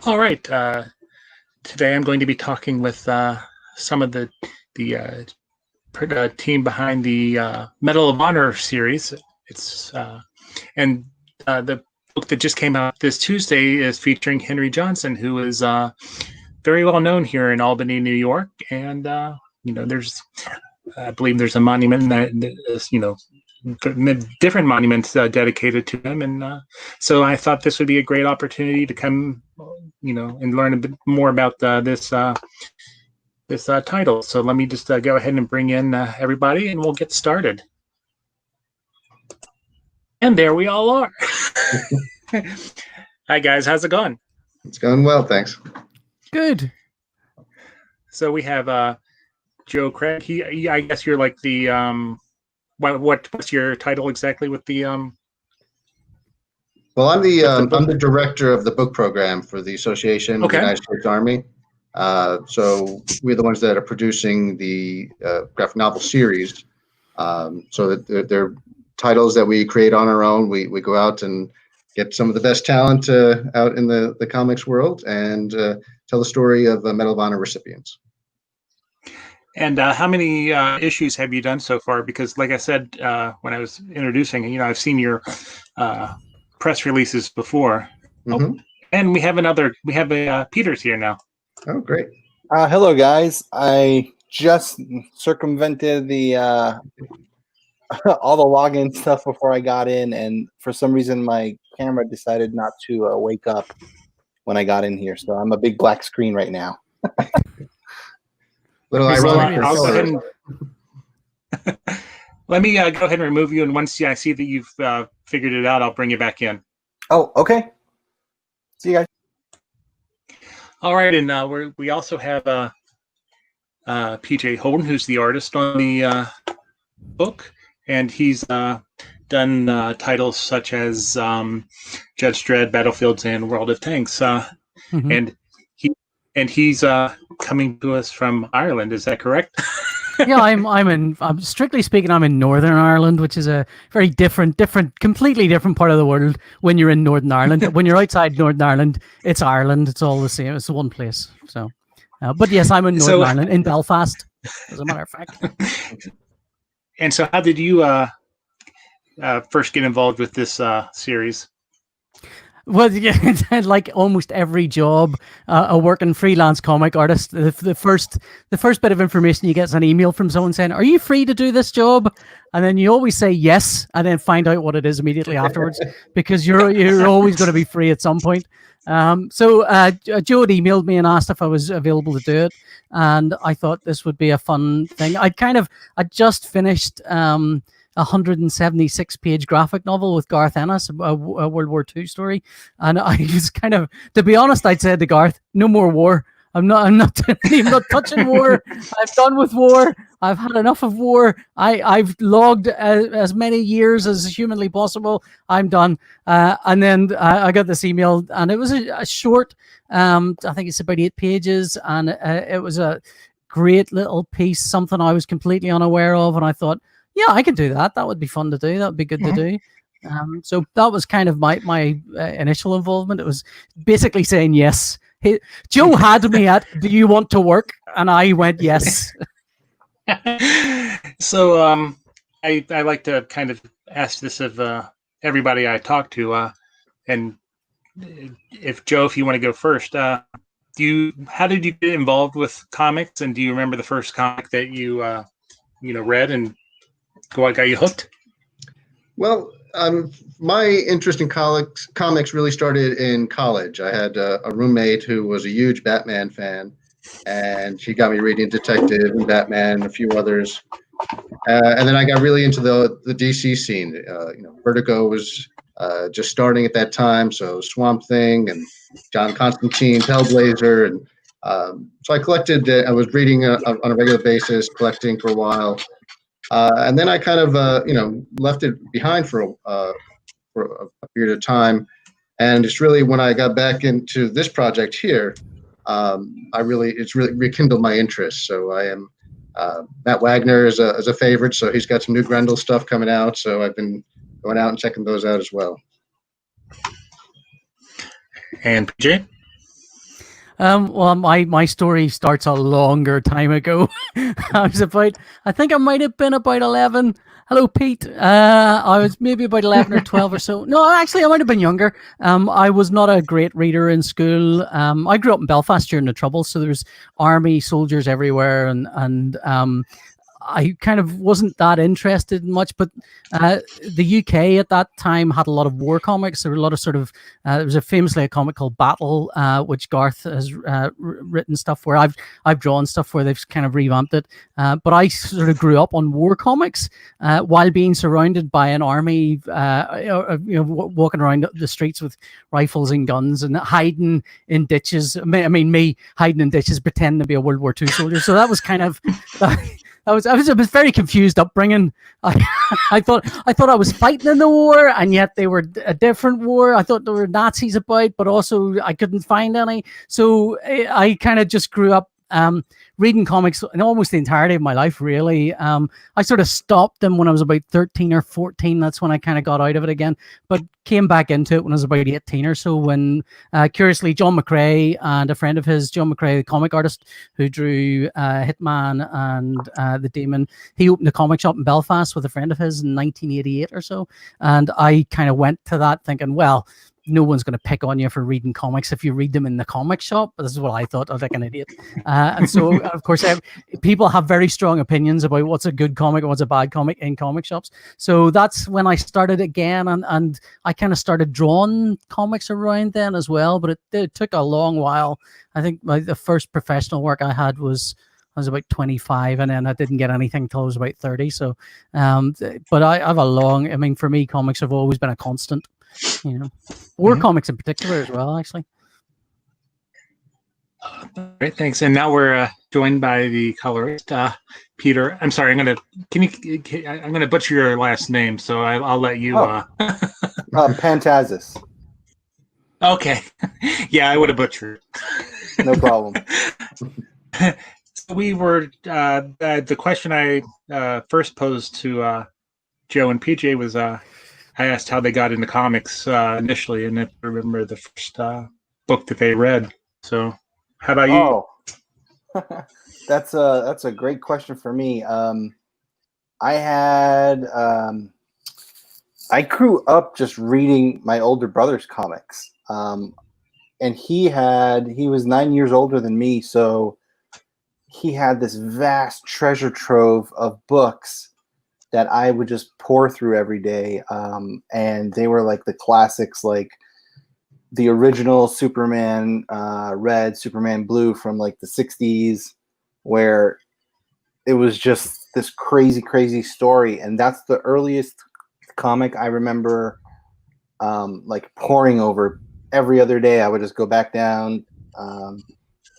All right. Today I'm going to be talking with some of the team behind the Medal of Honor series. It's and the book that just came out this Tuesday is featuring Henry Johnson, who is very well known here in Albany, New York. And I believe there's a monument that is, different monuments dedicated to him. And so I thought this would be a great opportunity to come, and learn a bit more about this title. So let me just go ahead and bring in everybody, and we'll get started. And there we all are. Hi guys, how's it going? It's going well, thanks. Good. So we have Joe Craig. I guess you're like the what's your title exactly with the Well, I'm the director of the book program for the Association of the United States Army. So we're the ones that are producing the graphic novel series. So that they're titles that we create on our own. We go out and get some of the best talent out in the comics world and tell the story of Medal of Honor recipients. And how many issues have you done so far? Because, like I said when I was introducing, I've seen your press releases before. Mm-hmm. Oh, and we have Peter's here now. Oh, great! Hello, guys. I just circumvented the all the login stuff before I got in, and for some reason, my camera decided not to wake up when I got in here. So I'm a big black screen right now. Little ironic. I'll go ahead and let me go ahead and remove you. And once I see that you've figured it out, I'll bring you back in. Oh, okay. See you guys. All right, and we also have PJ Holden, who's the artist on the book, and he's done titles such as Judge Dredd, Battlefields, and World of Tanks, and he's coming to us from Ireland. Is that correct? Yeah, I'm strictly speaking, I'm in Northern Ireland, which is a very completely different part of the world when you're in Northern Ireland. When you're outside Northern Ireland, it's Ireland. It's all the same. It's one place. So, but yes, I'm in Northern Ireland, in Belfast, as a matter of fact. And so how did you first get involved with this series? Well, yeah, like almost every job, a working freelance comic artist, the first bit of information you get is an email from someone saying, "Are you free to do this job?" And then you always say yes, and then find out what it is immediately afterwards, because you're always going to be free at some point. So Joe had emailed me and asked if I was available to do it, and I thought this would be a fun thing. I just finished 176-page graphic novel with Garth Ennis, a World War II story, and I was to be honest, I'd said to Garth, "No more war. I'm not touching war. I'm done with war. I've had enough of war. I've logged as many years as humanly possible. I'm done." And then I got this email, and it was a short. I think it's about 8 pages, and it was a great little piece, something I was completely unaware of, and I thought, yeah, I could do that. That would be fun to do. That would be good to do. So that was kind of my initial involvement. It was basically saying yes. Joe had me at, "Do you want to work?" And I went yes. So I like to kind of ask this of everybody I talk to, and if Joe, if you want to go first, how did you get involved with comics, and do you remember the first comic that you read and what got you hooked? Well, my interest in comics really started in college. I had a roommate who was a huge Batman fan, and she got me reading Detective and Batman and a few others. And then I got really into the DC scene. Vertigo was just starting at that time, so Swamp Thing and John Constantine's Hellblazer, and so I collected. I was reading on a regular basis, collecting for a while. And then I kind of, left it behind for a period of time, and it's really when I got back into this project here, it's really rekindled my interest. So I am Matt Wagner is a favorite, so he's got some new Grendel stuff coming out. So I've been going out and checking those out as well. And PJ? Well, my story starts a longer time ago. I think I might have been about 11. Hello, Pete. I was maybe about 11 or 12 or so. No, actually, I might have been younger. I was not a great reader in school. I grew up in Belfast during the Troubles, so there's army soldiers everywhere, and I kind of wasn't that interested in much, but the UK at that time had a lot of war comics. There were a lot of sort of there was famously a comic called Battle, which Garth has written stuff where I've drawn stuff where they've kind of revamped it. But I sort of grew up on war comics while being surrounded by an army, walking around the streets with rifles and guns and hiding in ditches. I mean, me hiding in ditches, pretending to be a World War II soldier. So that was kind of. I was a very confused upbringing. I thought I was fighting in the war, and yet they were a different war. I thought there were Nazis about, but also I couldn't find any. So I kind of just grew up reading comics in almost the entirety of my life, really. I sort of stopped them when I was about 13 or 14. That's when I kind of got out of it again, but came back into it when I was about 18 or so, when curiously John McCrae and a friend of his, John McCrae, the comic artist who drew Hitman and The Demon, he opened a comic shop in Belfast with a friend of his in 1988 or so. And I kind of went to that thinking, well, no one's going to pick on you for reading comics if you read them in the comic shop. But this is what I thought. I was like an idiot. And so, of course, people have very strong opinions about what's a good comic and what's a bad comic in comic shops. So that's when I started again. And I kind of started drawing comics around then as well. But it took a long while. I think the first professional work I had was I was about 25, and then I didn't get anything until I was about 30. So, but I have I mean, for me, comics have always been a constant. War comics in particular as well, actually. Great, thanks. And now we're joined by the colorist, Peter. I'm sorry, I'm gonna butcher your last name, so I'll let you. Pantazis. Okay, yeah, I would have butchered. No problem. So we were the question I first posed to Joe and PJ was. I asked how they got into comics initially, and if I remember the first book that they read. So, how about you? Oh, that's a great question for me. I grew up just reading my older brother's comics, and he was 9 years older than me, so he had this vast treasure trove of books that I would just pour through every day. And they were like the classics, like the original Superman Red, Superman Blue from like the 60s, where it was just this crazy, crazy story. And that's the earliest comic I remember like pouring over every other day. I would just go back down,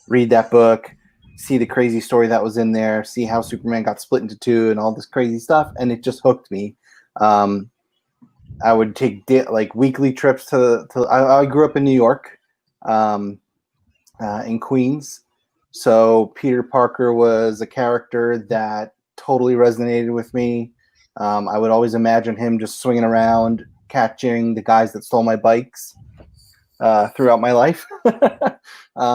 read that book, see the crazy story that was in there, see how Superman got split into two and all this crazy stuff, and it just hooked me. I would take like weekly trips to I grew up in New York, in Queens, so Peter Parker was a character that totally resonated with me. I would always imagine him just swinging around, catching the guys that stole my bikes throughout my life.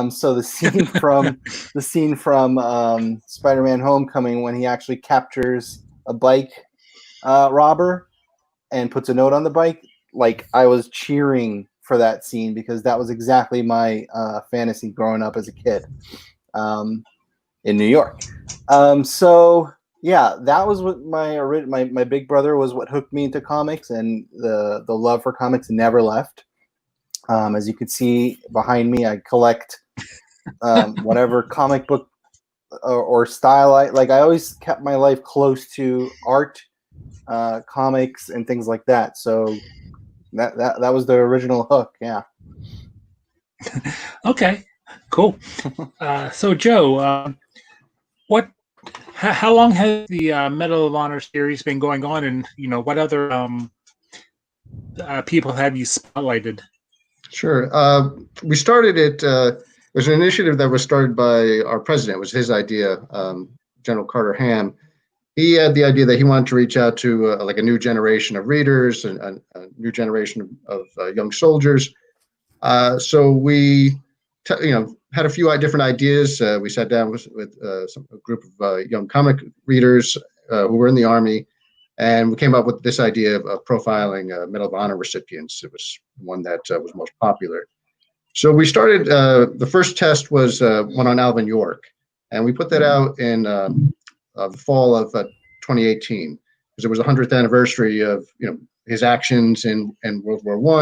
So the scene from Spider-Man: Homecoming, when he actually captures a bike robber and puts a note on the bike, like I was cheering for that scene because that was exactly my fantasy growing up as a kid in New York. So yeah, that was what my big brother was what hooked me into comics, and the love for comics never left. As you can see behind me, I collect whatever comic book or style I always kept my life close to art, comics, and things like that. So that was the original hook. Yeah. Okay, cool. So Joe, how long has the Medal of Honor series been going on, and what other people have you spotlighted? Sure. We started it. It was an initiative that was started by our president. It was his idea, General Carter Ham. He had the idea that he wanted to reach out to like a new generation of readers and a new generation of young soldiers. So we, had a few different ideas. We sat down with a group of young comic readers who were in the Army, and we came up with this idea of profiling Medal of Honor recipients. It was one that was most popular. So we started, the first test was one on Alvin York, and we put that out in the fall of 2018, because it was the 100th anniversary of his actions in World War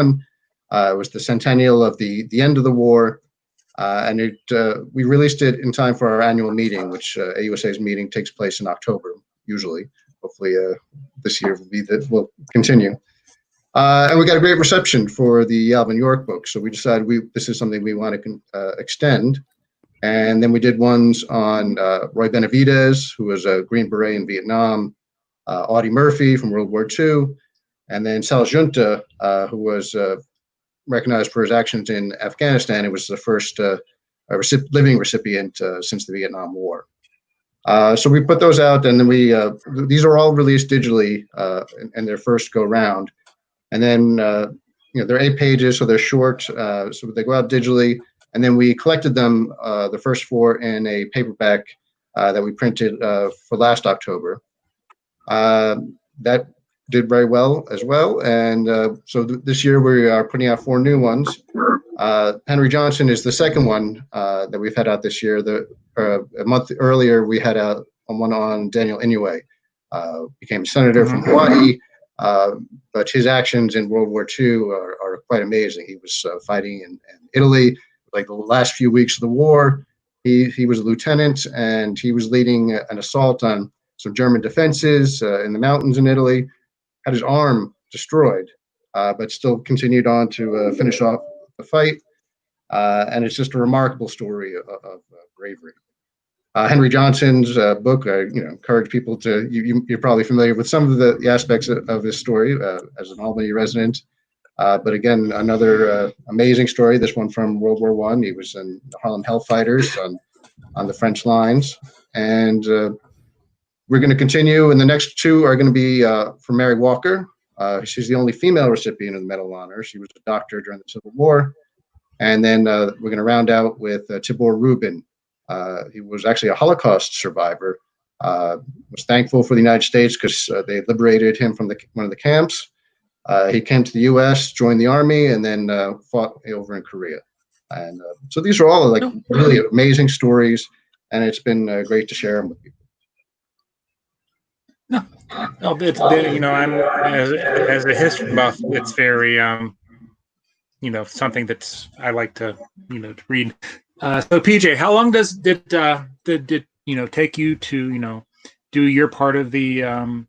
I. It was the centennial of the end of the war, and we released it in time for our annual meeting, which AUSA's meeting takes place in October, usually. Hopefully this year will continue. And we got a great reception for the Alvin York book, so we decided this is something we want to extend. And then we did ones on Roy Benavidez, who was a Green Beret in Vietnam, Audie Murphy from World War II, and then Sal Junta, who was recognized for his actions in Afghanistan. It was the first living recipient since the Vietnam War. So we put those out, and then these are all released digitally in their first go round. And then, they're 8 pages, so they're short, so they go out digitally. And then we collected them, the first 4, in a paperback that we printed for last October. That did very well as well. And so this year we are putting out 4 new ones. Henry Johnson is the second one that we've had out this year. A month earlier, we had one on Daniel Inouye, became senator from Hawaii. But his actions in World War II are quite amazing. He was fighting in Italy, like the last few weeks of the war. He was a lieutenant, and he was leading an assault on some German defenses in the mountains in Italy. Had his arm destroyed, but still continued on to finish off the fight. And it's just a remarkable story of bravery. Henry Johnson's book, encourage people to, you're probably familiar with some of the aspects of this story as an Albany resident. But again, another amazing story, this one from World War I. He was in the Harlem Hellfighters on the French lines. And we're going to continue, and the next 2 are going to be for Mary Walker. She's the only female recipient of the Medal of Honor. She was a doctor during the Civil War. And then we're going to round out with Tibor Rubin. He was actually a Holocaust survivor. Was thankful for the United States because they liberated him from one of the camps. He came to the U.S., joined the Army, and then fought over in Korea. And so these are all really amazing stories, and it's been great to share them with people. No, I'm as a history buff, it's very something that's I like to to read. So PJ, how long did take you to do your part of the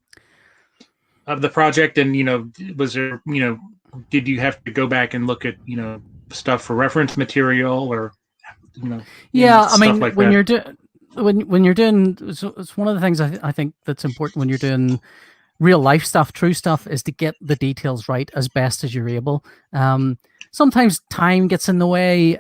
project, and was there did you have to go back and look at stuff for reference material or yeah, I mean like when you're doing when you're doing, so it's one of the things I think that's important when you're doing real life stuff, true stuff, is to get the details right as best as you're able. Sometimes time gets in the way.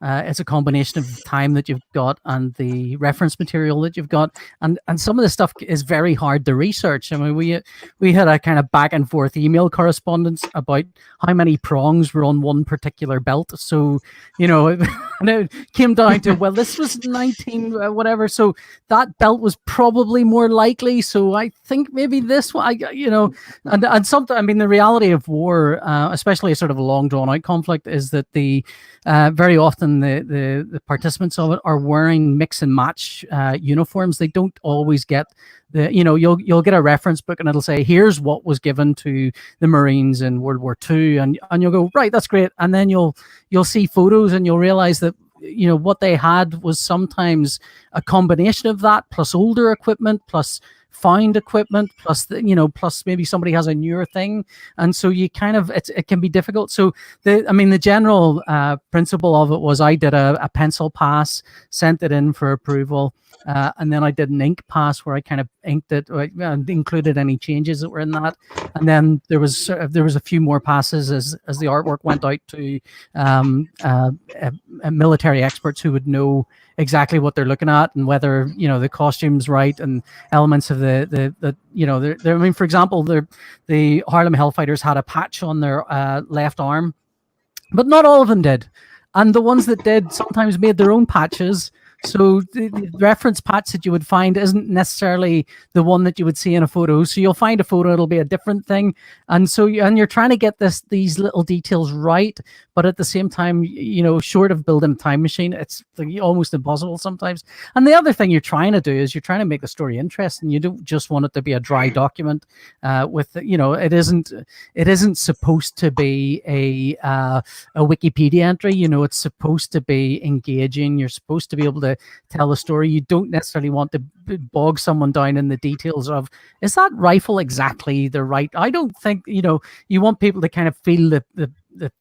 It's a combination of time that you've got and the reference material that you've got, and some of the stuff is very hard to research. I mean, we had a kind of back and forth email correspondence about how many prongs were on one particular belt. So and it came down to, well, this was 19 whatever, so that belt was probably more likely. So I think maybe this one, and sometimes, I mean, the reality of war, especially a sort of a long drawn out conflict, is that the very often the participants of it are wearing mix and match uniforms. They don't always get you'll get a reference book and it'll say, here's what was given to the Marines in World War II, and you'll go, right, that's great, and then you'll see photos and you'll realize that what they had was sometimes a combination of that plus older equipment plus found equipment plus plus maybe somebody has a newer thing, and so you kind of it can be difficult. So the general principle of it was, I did a pencil pass, sent it in for approval, and then I did an ink pass where I kind of inked it, included any changes that were in that, and then there was a few more passes as the artwork went out to military experts who would know exactly what they're looking at and whether the costume's right and elements of the I mean, for example, the Harlem Hellfighters had a patch on their left arm, but not all of them did. And the ones that did sometimes made their own patches. So the reference patch that you would find isn't necessarily the one that you would see in a photo. So you'll find a photo, it'll be a different thing. And so you're trying to get these little details right, but at the same time, short of building a time machine, it's almost impossible sometimes. And the other thing you're trying to do is you're trying to make the story interesting. You don't just want it to be a dry document it isn't supposed to be a Wikipedia entry. It's supposed to be engaging. You're supposed to be able to tell a story. You don't necessarily want to bog someone down in the details of, is that rifle exactly the right? I don't think, you want people to kind of feel the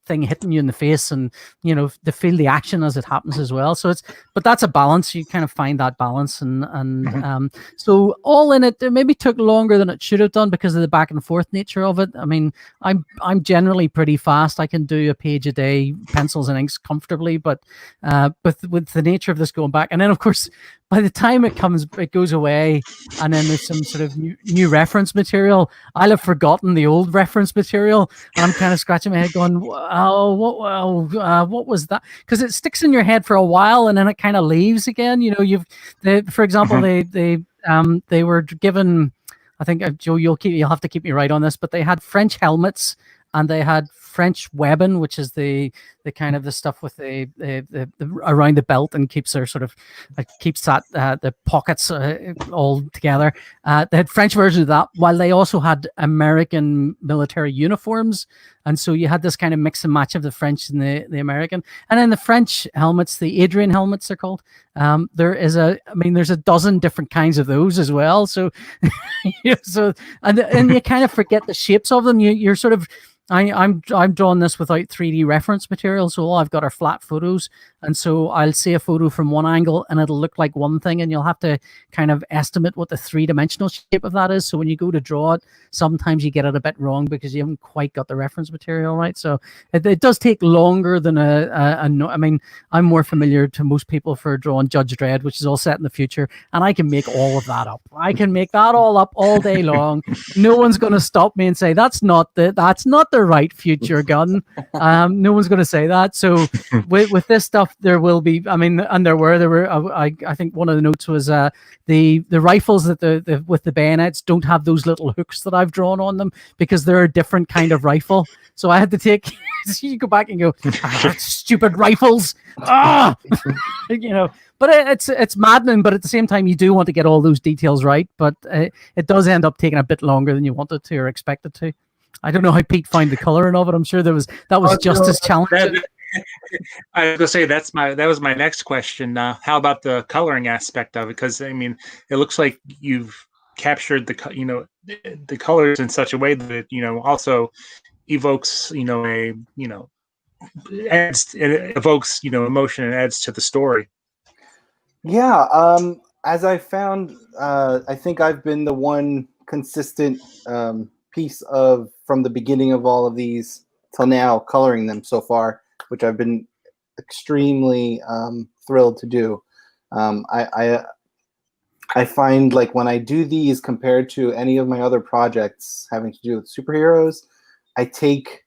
thing hitting you in the face, and to feel the action as it happens as well. So but that's a balance. You kind of find that balance, and so all in it maybe took longer than it should have done because of the back and forth nature of it. I mean, I'm generally pretty fast. I can do a page a day, pencils and inks comfortably, but with the nature of this going back, and then of course by the time it goes away, and then there's some sort of new reference material, I'll have forgotten the old reference material, and I'm kind of scratching my head going, what was that? Because it sticks in your head for a while, and then it kind of leaves again. For example, they were given, I think, Joe, you'll have to keep me right on this, but they had French helmets and they had French webbing, which is the kind of the stuff with the around the belt and keeps their sort of keeps that the pockets all together. They had French versions of that, while they also had American military uniforms, and so you had this kind of mix and match of the French and the American. And then the French helmets, the Adrian helmets, they're called. There's a dozen different kinds of those as well. So, and you kind of forget the shapes of them. You're sort of. I'm drawing this without 3D reference material, so all I've got are flat photos, and so I'll see a photo from one angle and it'll look like one thing, and you'll have to kind of estimate what the three-dimensional shape of that is. So when you go to draw it, sometimes you get it a bit wrong because you haven't quite got the reference material right. So it does take longer than I mean, I'm more familiar to most people for drawing Judge Dredd, which is all set in the future, and I can make all of that up. I can make that all up all day long. No one's going to stop me and say that's not the right future gun. No one's going to say that. So with this stuff, there will be. I mean, and there were. I think one of the notes was the rifles that with the bayonets don't have those little hooks that I've drawn on them because they're a different kind of rifle. So I had to take. You go back and go, stupid rifles. But it's maddening. But at the same time, you do want to get all those details right. But it does end up taking a bit longer than you wanted to or expected to. I don't know how Pete found the coloring of it. I'm sure that was just as challenging. I was gonna say that was my next question. How about the coloring aspect of it? Because I mean, it looks like you've captured the colors in such a way that it also evokes it evokes emotion and adds to the story. Yeah. As I found, I think I've been the one consistent piece of from the beginning of all of these till now coloring them so far, which I've been extremely thrilled to do. I find like when I do these compared to any of my other projects having to do with superheroes, I take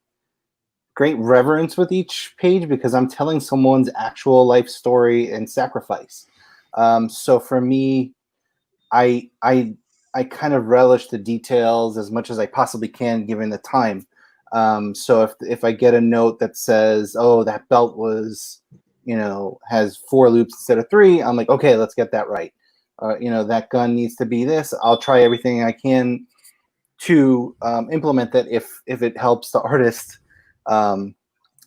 great reverence with each page because I'm telling someone's actual life story and sacrifice. So for me, I kind of relish the details as much as I possibly can given the time. So if I get a note that says, oh, that belt was, has 4 loops instead of 3, I'm like, okay, let's get that right. That gun needs to be this. I'll try everything I can to implement that if it helps the artist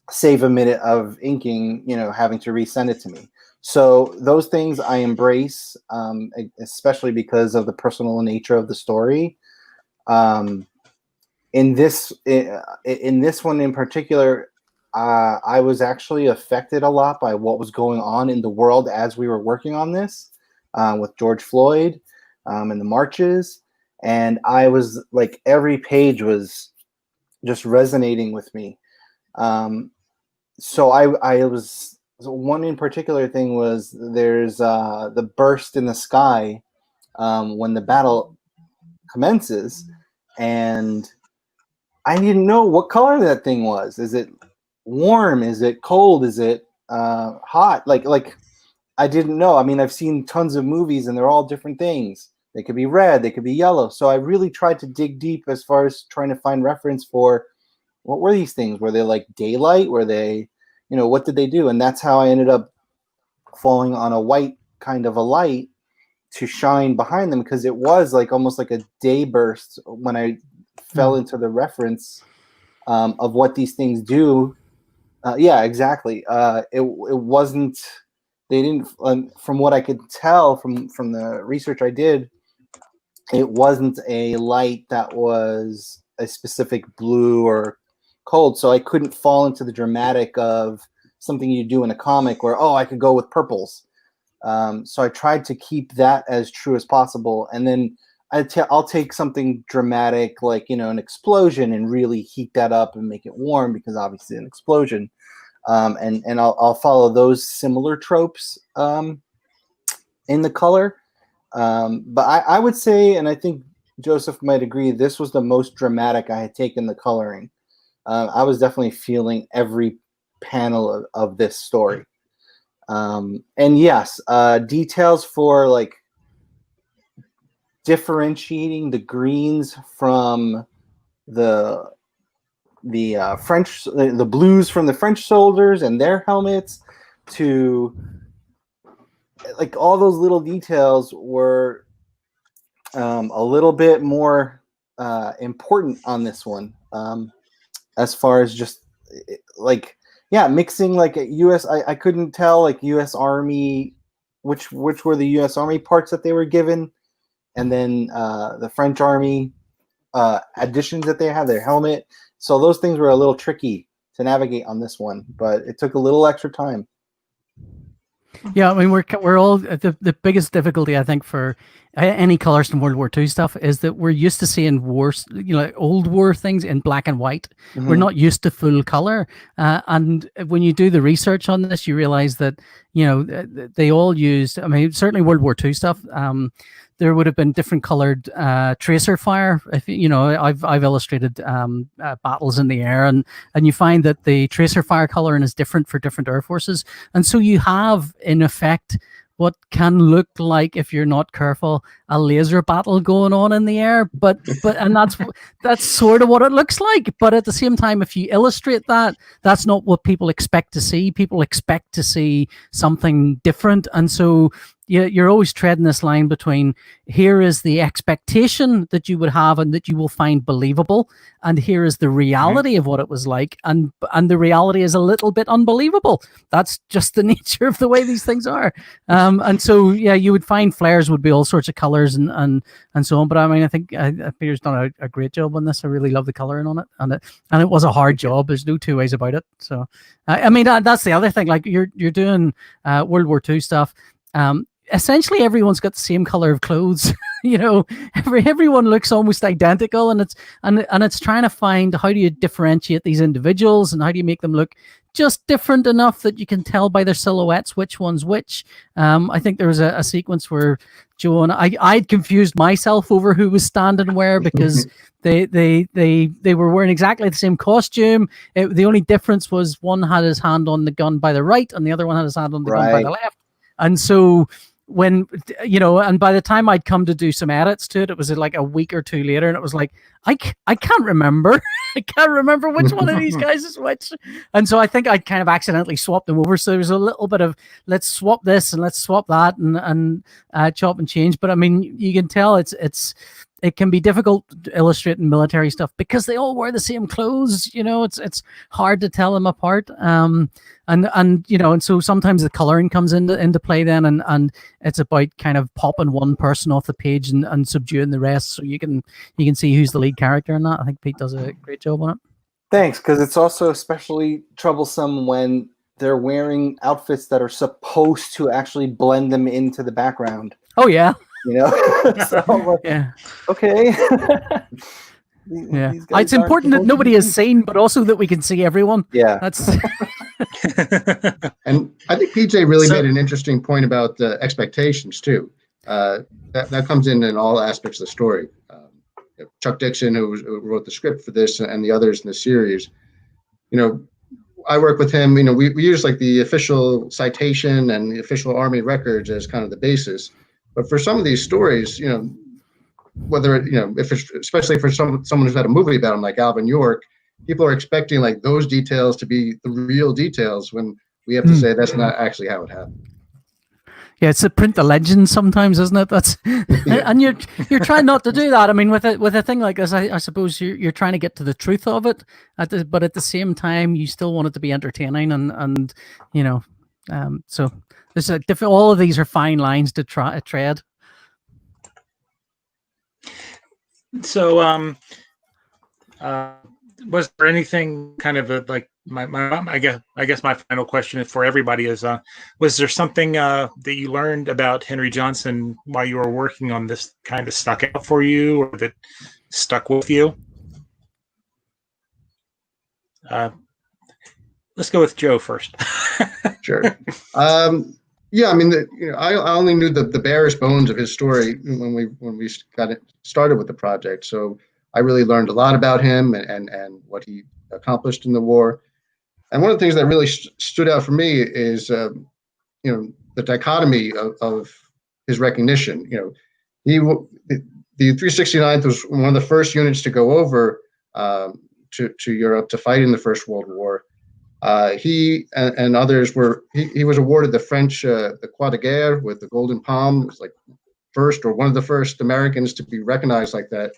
save a minute of inking, having to resend it to me. So those things I embrace, especially because of the personal nature of the story. In this one in particular, I was actually affected a lot by what was going on in the world as we were working on this with George Floyd and the marches. And I was like, every page was just resonating with me. So I was... So one in particular thing was there's the burst in the sky when the battle commences, and I didn't know what color that thing was. Is it warm? Is it cold? Is it hot. Like I didn't know. I mean, I've seen tons of movies, and they're all different things. They could be red, they could be yellow. So I really tried to dig deep as far as trying to find reference for what were these things? Were they like daylight? Were they, what did they do? And that's how I ended up falling on a white kind of a light to shine behind them, because it was like almost like a day burst when I fell into the reference of what these things do. Yeah, exactly. It wasn't, they didn't, from what I could tell from the research I did, it wasn't a light that was a specific blue or cold. So I couldn't fall into the dramatic of something you do in a comic where, I could go with purples. So I tried to keep that as true as possible. And then I'll take something dramatic like, an explosion and really heat that up and make it warm, because obviously an explosion. And I'll follow those similar tropes in the color. But I would say, and I think Joseph might agree, this was the most dramatic I had taken the coloring. I was definitely feeling every panel of this story. And yes, details for like differentiating the greens from the French, the blues from the French soldiers and their helmets, to like all those little details were a little bit more important on this one, as far as just like, mixing like a US, I couldn't tell like US Army, which were the US Army parts that they were given, and then the French Army additions that they had, their helmet. So those things were a little tricky to navigate on this one, but it took a little extra time. Yeah, I mean, we're all the biggest difficulty, I think, for any colorist in World War II stuff is that we're used to seeing wars, old war things in black and white. Mm-hmm. We're not used to full color, and when you do the research on this, you realize that they all used. I mean, certainly World War II stuff. There would have been different colored tracer fire. If I've illustrated battles in the air, and you find that the tracer fire coloring is different for different air forces, and so you have in effect what can look like, if you're not careful, a laser battle going on in the air. But that's sort of what it looks like. But at the same time, if you illustrate that, that's not what people expect to see. People expect to see something different, and so you're always treading this line between here is the expectation that you would have and that you will find believable, and here is the reality of what it was like, and the reality is a little bit unbelievable. That's just the nature of the way these things are. And so you would find flares would be all sorts of colors and so on. But I mean, I think Peter's done a great job on this. I really love the coloring on it, and it was a hard job. There's no two ways about it. So I mean, that's the other thing. Like you're doing World War II stuff. Essentially everyone's got the same color of clothes. Everyone looks almost identical, and it's trying to find how do you differentiate these individuals and how do you make them look just different enough that you can tell by their silhouettes which one's which. I think there was a sequence where Joe and I'd confused myself over who was standing where, because they were wearing exactly the same costume. The only difference was one had his hand on the gun by the right and the other one had his hand on the gun by the left. And so when, and by the time I'd come to do some edits to it, it was like a week or two later, and it was like, I can't remember. I can't remember which one of these guys is which. And so I think I kind of accidentally swapped them over. So there was a little bit of, let's swap this and let's swap that and chop and change. But I mean, you can tell it can be difficult illustrating military stuff because they all wear the same clothes. It's hard to tell them apart. And so sometimes the coloring comes into play then, and it's about kind of popping one person off the page and subduing the rest, so you can see who's the lead character in that. I think Pete does a great job on it. Thanks, because it's also especially troublesome when they're wearing outfits that are supposed to actually blend them into the background. Oh yeah. So, yeah. Okay. Yeah. It's important that nobody is seen, but also that we can see everyone. Yeah. That's. And I think PJ really made an interesting point about the expectations too. That comes in all aspects of the story. Chuck Dixon, who wrote the script for this, and the others in the series, I work with him. We use like the official citation and the official Army records as kind of the basis. But for some of these stories, whether if it's especially for someone who's had a movie about him, like Alvin York, people are expecting like those details to be the real details when we have to say that's not actually how it happened. Yeah, it's a print the legend sometimes, isn't it? That's and you're trying not to do that. I mean, with a thing like this, I suppose you're trying to get to the truth of it, but at the same time, you still want it to be entertaining, and so there's all of these are fine lines to tread. So, was there anything kind of like I guess my final question for everybody is, was there something that you learned about Henry Johnson while you were working on this kind of stuck out for you, or that stuck with you? Let's go with Joe first. Sure. Yeah, I mean, I only knew the barest bones of his story when we got it started with the project. So I really learned a lot about him and what he accomplished in the war. And one of the things that really stood out for me is, the dichotomy of his recognition. The 369th was one of the first units to go over to Europe to fight in the First World War. He and others he was awarded the French the Croix de Guerre with the Golden Palm. It was like first or one of the first Americans to be recognized like that.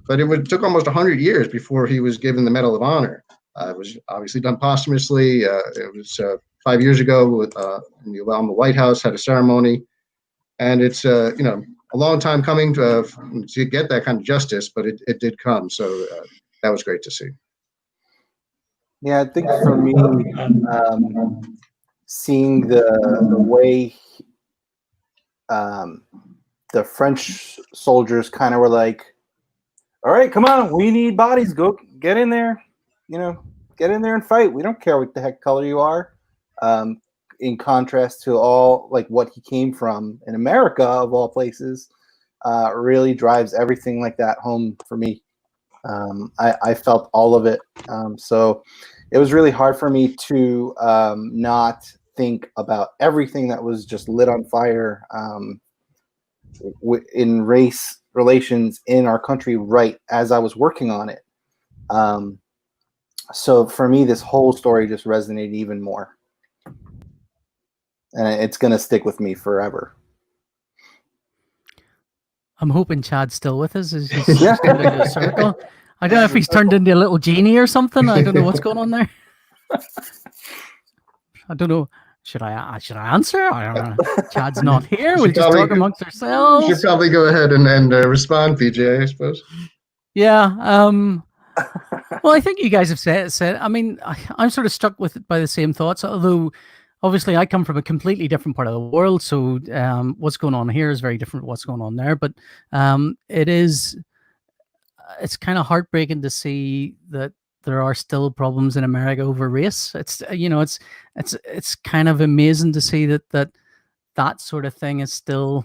But it took almost 100 years before he was given the Medal of Honor. It was obviously done posthumously. It was 5 years ago in the Obama White House had a ceremony, and it's a long time coming to get that kind of justice, but it did come. So that was great to see. Yeah, I think for me, seeing the way the French soldiers kind of were like, all right, come on, we need bodies. Go get in there, get in there and fight. We don't care what the heck color you are. In contrast to all like what he came from in America, of all places, really drives everything like that home for me. I felt all of it. So it was really hard for me to not think about everything that was just lit on fire in race relations in our country right as I was working on it. So for me, this whole story just resonated even more. And it's going to stick with me forever. I'm hoping Chad's still with us. He's just turned into a circle. I don't know if he's turned into a little genie or something. I don't know what's going on there. I don't know. Should I answer? I don't know. Chad's not here. We'll just talk amongst ourselves. You should probably go ahead and respond, PJ, I suppose. Yeah. Well, I think you guys have said. I mean, I'm sort of struck by the same thoughts. Although, obviously, I come from a completely different part of the world, so what's going on here is very different from what's going on there. But it's kind of heartbreaking to see that there are still problems in America over race. It's kind of amazing to see that sort of thing is still,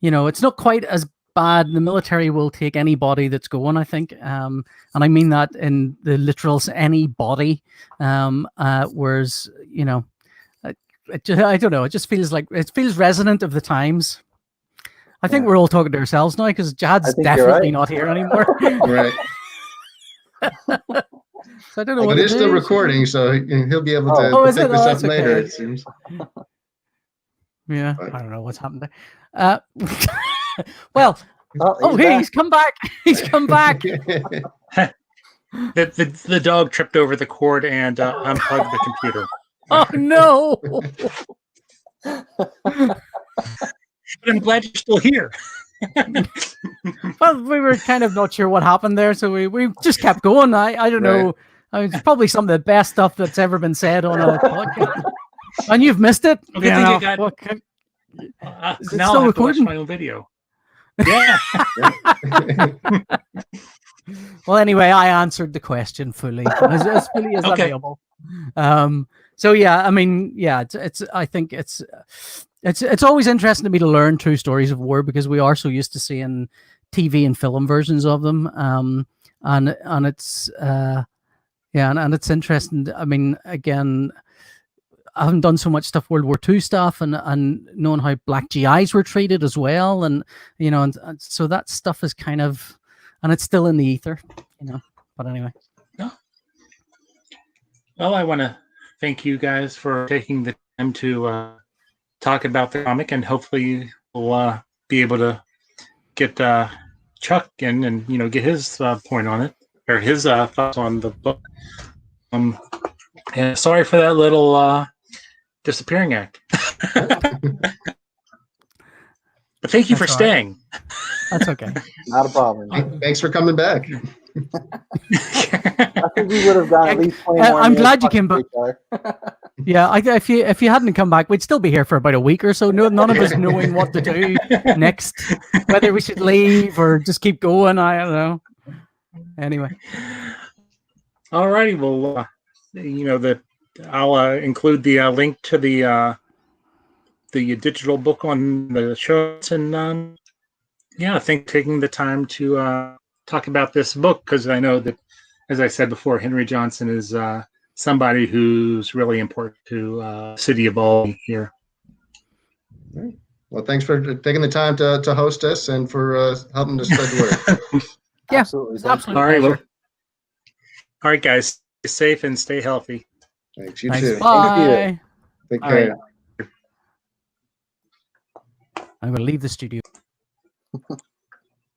it's not quite as bad. The military will take anybody that's going, I think, and I mean that in the literal anybody. Whereas, I don't know. It just feels resonant of the times. I think we're all talking to ourselves now because Jad's definitely not here anymore. Right. So I don't know what it is. Still recording, so he'll be able to pick this up later. Okay. It seems. Yeah, I don't know what's happened there. Well, he's come back. He's come back. The dog tripped over the cord and unplugged the computer. Oh no! But I'm glad you're still here. Well, we were kind of not sure what happened there, so we just kept going. I don't know. It's probably some of the best stuff that's ever been said on a podcast. And you've missed it. Okay, now I'll have to watch my own video. Yeah. Well, anyway, I answered the question fully, as fully as available. So yeah, I mean, yeah, I think it's always interesting to me to learn true stories of war because we are so used to seeing TV and film versions of them, and it's Yeah, and it's interesting. I mean, again, I haven't done so much stuff World War II stuff, and knowing how black GIs were treated as well, and and so that stuff is kind of, and it's still in the ether, But anyway. No. Well, I want to thank you guys for taking the time to talk about the comic, and hopefully we'll be able to get Chuck in and get his point on it, or his thoughts on the book. And sorry for that little disappearing act. But thank you for staying. That's okay. Not a problem. Thanks for coming back. I think we would have got at least 20 more I'm minutes glad you came back. Yeah, if you hadn't come back, we'd still be here for about a week or so. None of us knowing what to do next, whether we should leave or just keep going. I don't know. Anyway. Alrighty, well, I'll include the link to the digital book on the show, and I think taking the time to talk about this book, because I know that, as I said before, Henry Johnson is somebody who's really important to the city of Albany here. Well, thanks for taking the time to host us and for helping to spread the word. Yeah, absolutely. Absolutely. All right, guys, stay safe and stay healthy. Thanks. You Thanks. too. Bye. Take All care. right. I will leave the studio.